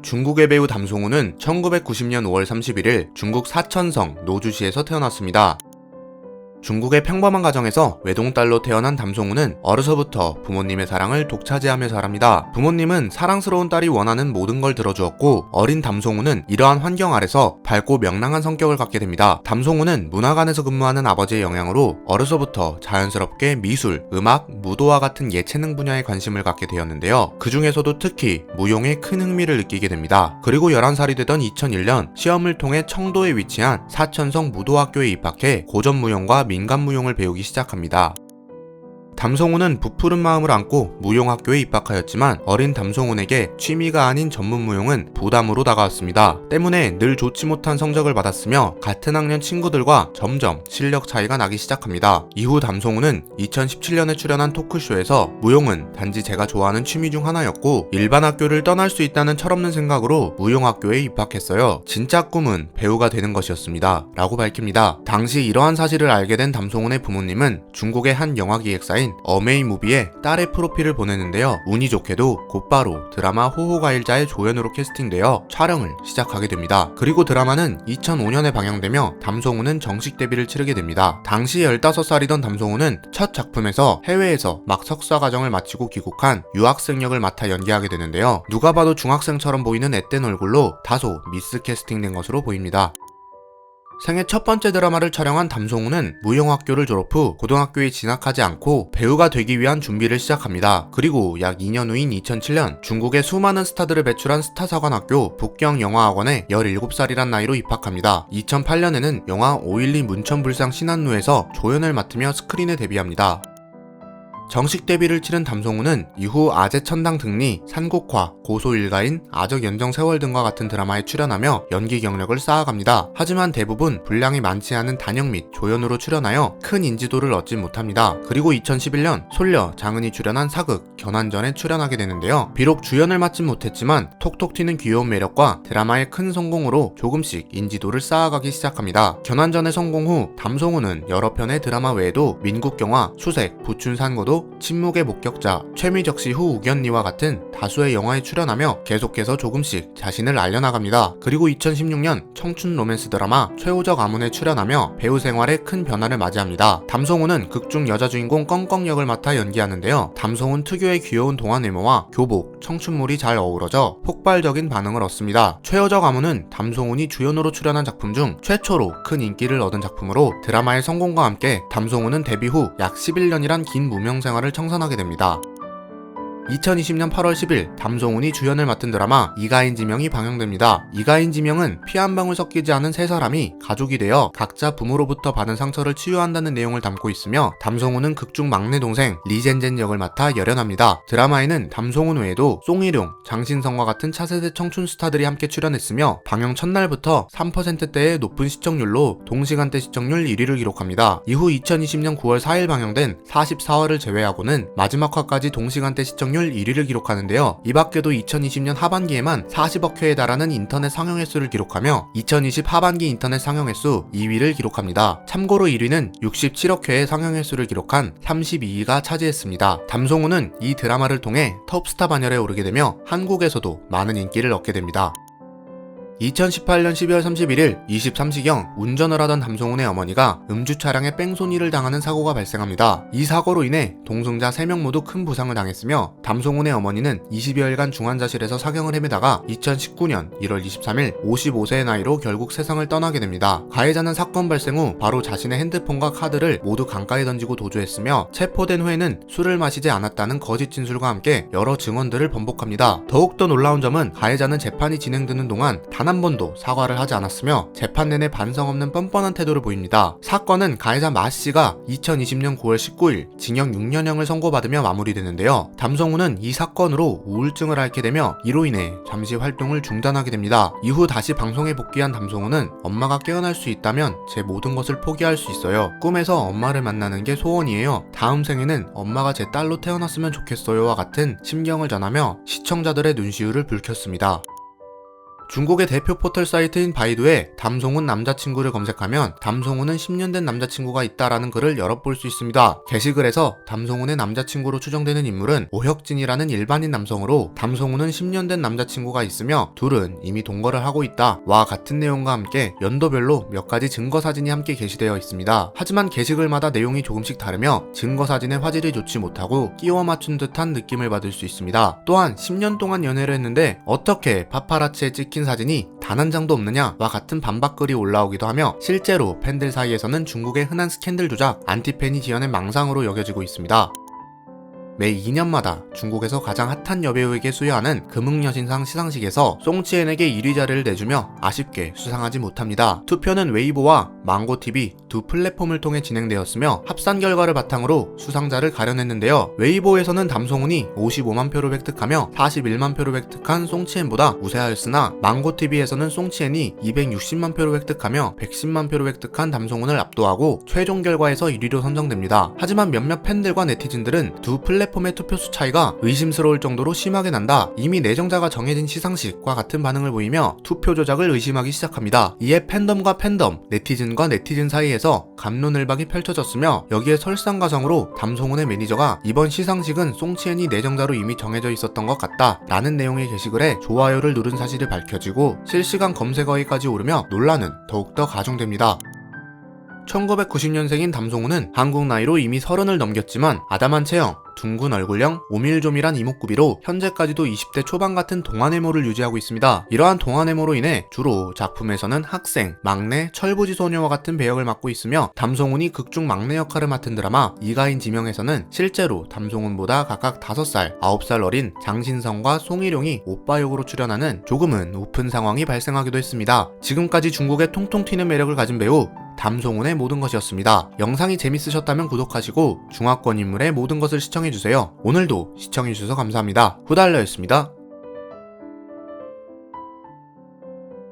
중국의 배우 담송우는 1990년 5월 31일 중국 사천성 노주시에서 태어났습니다. 중국의 평범한 가정에서 외동딸로 태어난 담송우는 어려서부터 부모님의 사랑을 독차지하며 자랍니다. 부모님은 사랑스러운 딸이 원하는 모든 걸 들어주었고, 어린 담송우는 이러한 환경 아래서 밝고 명랑한 성격을 갖게 됩니다. 담송우는 문화관에서 근무하는 아버지의 영향으로 어려서부터 자연스럽게 미술, 음악, 무도와 같은 예체능 분야에 관심을 갖게 되었는데요. 그 중에서도 특히 무용에 큰 흥미를 느끼게 됩니다. 그리고 11살이 되던 2001년 시험을 통해 청도에 위치한 사천성 무도학교에 입학해 고전무용과 민간무용을 배우기 시작합니다. 담송우는 부푸른 마음을 안고 무용학교에 입학하였지만 어린 담송우에게 취미가 아닌 전문무용은 부담으로 다가왔습니다. 때문에 늘 좋지 못한 성적을 받았으며 같은 학년 친구들과 점점 실력 차이가 나기 시작합니다. 이후 담송우는 2017년에 출연한 토크쇼에서 무용은 단지 제가 좋아하는 취미 중 하나였고 일반 학교를 떠날 수 있다는 철없는 생각으로 무용학교에 입학했어요. 진짜 꿈은 배우가 되는 것이었습니다. 라고 밝힙니다. 당시 이러한 사실을 알게 된 담송우의 부모님은 중국의 한 영화기획사인 어메이무비에 딸의 프로필을 보냈는데요. 운이 좋게도 곧바로 드라마 호호가일자의 조연으로 캐스팅되어 촬영을 시작하게 됩니다. 그리고 드라마는 2005년에 방영되며 담송우는 정식 데뷔를 치르게 됩니다. 당시 15살이던 담송우는 첫 작품에서 해외에서 막 석사 과정을 마치고 귀국한 유학생 역을 맡아 연기하게 되는데요. 누가 봐도 중학생처럼 보이는 앳된 얼굴로 다소 미스캐스팅된 것으로 보입니다. 생애 첫 번째 드라마를 촬영한 담송우는 무용학교를 졸업 후 고등학교에 진학하지 않고 배우가 되기 위한 준비를 시작합니다. 그리고 약 2년 후인 2007년 중국의 수많은 스타들을 배출한 스타사관학교 북경영화학원에 17살이란 나이로 입학합니다. 2008년에는 영화 5.12 문천불상 신한루에서 조연을 맡으며 스크린에 데뷔합니다. 정식 데뷔를 치른 담송우는 이후 아재천당 등리, 산곡화, 고소일가인, 아적연정세월 등과 같은 드라마에 출연하며 연기 경력을 쌓아갑니다. 하지만 대부분 분량이 많지 않은 단역 및 조연으로 출연하여 큰 인지도를 얻지 못합니다. 그리고 2011년 솔려, 장은이 출연한 사극, 견환전에 출연하게 되는데요. 비록 주연을 맡진 못했지만 톡톡 튀는 귀여운 매력과 드라마의 큰 성공으로 조금씩 인지도를 쌓아가기 시작합니다. 견환전의 성공 후 담송우는 여러 편의 드라마 외에도 민국영화, 수색, 부춘산고도, 침묵의 목격자, 최미적시 후 우견리와 같은 다수의 영화에 출연하며 계속해서 조금씩 자신을 알려나갑니다. 그리고 2016년 청춘 로맨스 드라마 최호적 가문에 출연하며 배우 생활에 큰 변화를 맞이합니다. 담송우는 극중 여자 주인공 껑껑 역을 맡아 연기하는데요. 담송은 특유의 귀여운 동안 외모와 교복, 청춘물이 잘 어우러져 폭발적인 반응을 얻습니다. 최호적 가문은 담송운이 주연으로 출연한 작품 중 최초로 큰 인기를 얻은 작품으로 드라마의 성공과 함께 담송우는 데뷔 후 약 11년이란 긴 무명 생활을 청산하게 됩니다. 2020년 8월 10일 담송운이 주연을 맡은 드라마 이가인지명이 방영됩니다. 이가인지명은 피 한 방울 섞이지 않은 세 사람이 가족이 되어 각자 부모로부터 받은 상처를 치유한다는 내용을 담고 있으며 담송운은 극중 막내 동생 리젠젠 역을 맡아 열연합니다. 드라마에는 담송운 외에도 송일용, 장신성과 같은 차세대 청춘 스타들이 함께 출연했으며 방영 첫날부터 3%대의 높은 시청률로 동시간대 시청률 1위를 기록합니다. 이후 2020년 9월 4일 방영된 44화를 제외하고는 마지막 화까지 동시간대 시청률 1위를 기록하는데요. 이 밖에도 2020년 하반기에만 40억 회에 달하는 인터넷 상영 횟수를 기록하며 2020 하반기 인터넷 상영 횟수 2위를 기록합니다. 참고로 1위는 67억 회의 상영 횟수를 기록한 32위가 차지했습니다. 담송우는 이 드라마를 통해 톱스타 반열에 오르게 되며 한국에서도 많은 인기를 얻게 됩니다. 2018년 12월 31일 23시경 운전을 하던 담송운의 어머니가 음주 차량에 뺑소니를 당하는 사고가 발생합니다. 이 사고로 인해 동승자 3명 모두 큰 부상을 당했으며 담송운의 어머니는 20여일간 중환자실에서 사경을 헤매다가 2019년 1월 23일 55세의 나이로 결국 세상을 떠나게 됩니다. 가해자는 사건 발생 후 바로 자신의 핸드폰과 카드를 모두 강가에 던지고 도주했으며 체포된 후에는 술을 마시지 않았다는 거짓 진술과 함께 여러 증언들을 번복합니다. 더욱더 놀라운 점은 가해자는 재판이 진행되는 동안 단 한 번도 사과를 하지 않았으며 재판 내내 반성 없는 뻔뻔한 태도를 보입니다. 사건은 가해자 마씨가 2020년 9월 19일 징역 6년형을 선고받으며 마무리되는데요. 담송우는 이 사건으로 우울증을 앓게 되며 이로 인해 잠시 활동을 중단하게 됩니다. 이후 다시 방송에 복귀한 담송우는 엄마가 깨어날 수 있다면 제 모든 것을 포기할 수 있어요. 꿈에서 엄마를 만나는 게 소원이에요. 다음 생에는 엄마가 제 딸로 태어났으면 좋겠어요와 같은 심경을 전하며 시청자들의 눈시울을 붉혔습니다. 중국의 대표 포털 사이트인 바이두에 담송훈 남자친구를 검색하면 담송훈은 10년 된 남자친구가 있다라는 글을 여러 볼 수 있습니다. 게시글에서 담송훈의 남자친구로 추정되는 인물은 오혁진이라는 일반인 남성으로 담송훈은 10년 된 남자친구가 있으며 둘은 이미 동거를 하고 있다 와 같은 내용과 함께 연도별로 몇 가지 증거 사진이 함께 게시되어 있습니다. 하지만 게시글마다 내용이 조금씩 다르며 증거 사진의 화질이 좋지 못하고 끼워 맞춘 듯한 느낌을 받을 수 있습니다. 또한 10년 동안 연애를 했는데 어떻게 파파라치에 찍힌 사진이 단 한 장도 없느냐와 같은 반박글이 올라오기도 하며 실제로 팬들 사이에서는 중국의 흔한 스캔들 조작, 안티팬이 지어낸 망상으로 여겨지고 있습니다. 매 2년마다 중국에서 가장 핫한 여배우에게 수여하는 금흥여신상 시상식에서 송치엔에게 1위 자리를 내주며 아쉽게 수상하지 못합니다. 투표는 웨이보와 망고TV 두 플랫폼을 통해 진행되었으며 합산 결과를 바탕으로 수상자를 가려냈는데요. 웨이보에서는 담송훈이 55만 표를 획득하며 41만 표를 획득한 송치엔보다 우세하였으나 망고TV에서는 송치엔이 260만 표를 획득하며 110만 표를 획득한 담송훈을 압도하고 최종 결과에서 1위로 선정됩니다. 하지만 몇몇 팬들과 네티즌들은 두 플랫폼의 투표수 차이가 의심스러울 정도로 심하게 난다. 이미 내정자가 정해진 시상식과 같은 반응을 보이며 투표 조작을 의심하기 시작합니다. 이에 팬덤과 팬덤, 네티즌과 네티즌 사이에서 갑론을박이 펼쳐졌으며 여기에 설상가상으로 담송훈의 매니저가 이번 시상식은 송치엔이 내정자로 이미 정해져 있었던 것 같다 라는 내용의 게시글에 좋아요를 누른 사실이 밝혀지고 실시간 검색어에까지 오르며 논란은 더욱더 가중됩니다. 1990년생인 담송훈은 한국 나이로 이미 30을 넘겼지만 아담한 체형, 둥근 얼굴형, 오밀조밀한 이목구비로 현재까지도 20대 초반 같은 동안외모를 유지하고 있습니다. 이러한 동안외모로 인해 주로 작품에서는 학생, 막내, 철부지 소녀와 같은 배역을 맡고 있으며 담송훈이 극중 막내 역할을 맡은 드라마 이가인 지명에서는 실제로 담송훈보다 각각 5살, 9살 어린 장신성과 송일용이 오빠 역으로 출연하는 조금은 우픈 상황이 발생하기도 했습니다. 지금까지 중국의 통통 튀는 매력을 가진 배우 담송훈의 모든 것이었습니다. 영상이 재밌으셨다면 구독하시고 중화권 인물의 모든 것을 시청해주세요. 오늘도 시청해주셔서 감사합니다. 후달려였습니다.